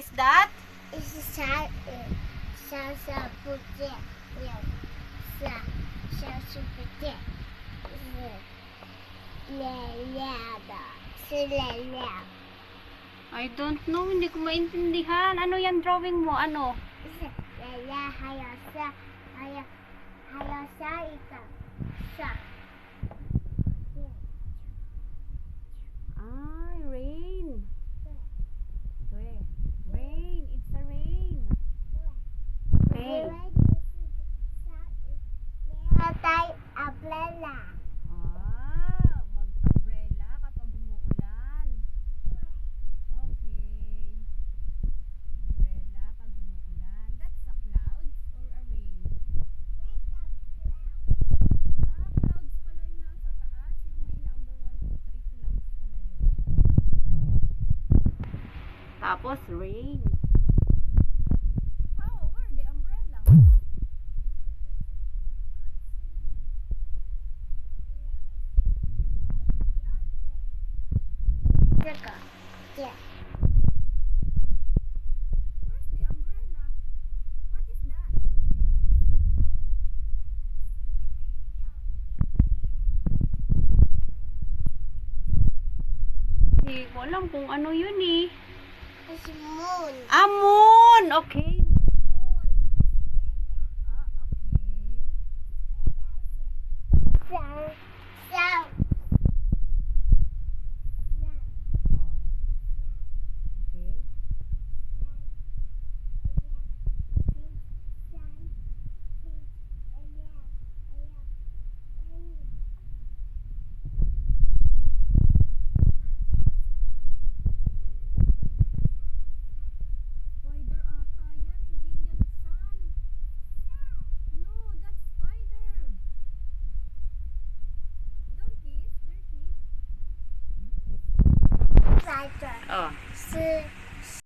is that? I don't know, hindi ko maintindihan. Ano yan drawing mo? Ano? Ah, rain. Rain, it's a rain. Rain. Ah, mag-umbrella kapag umuulan. Okay. Umbrella pag umuulan. That's a clouds or a rain? Ah, clouds pala yung nasa taas. Yung may number 1, 2, 3. Clouds pala yun. Tapos rain. Oh, where the umbrella? Where's the umbrella? What is that? Hindi ko alam kung ano yun eh. Ah, moon! Okay, moon. Ah, okay. Okay. Spider ata yan, hindi yan sun. No, that's spider. Don't kiss, dirty. Oh.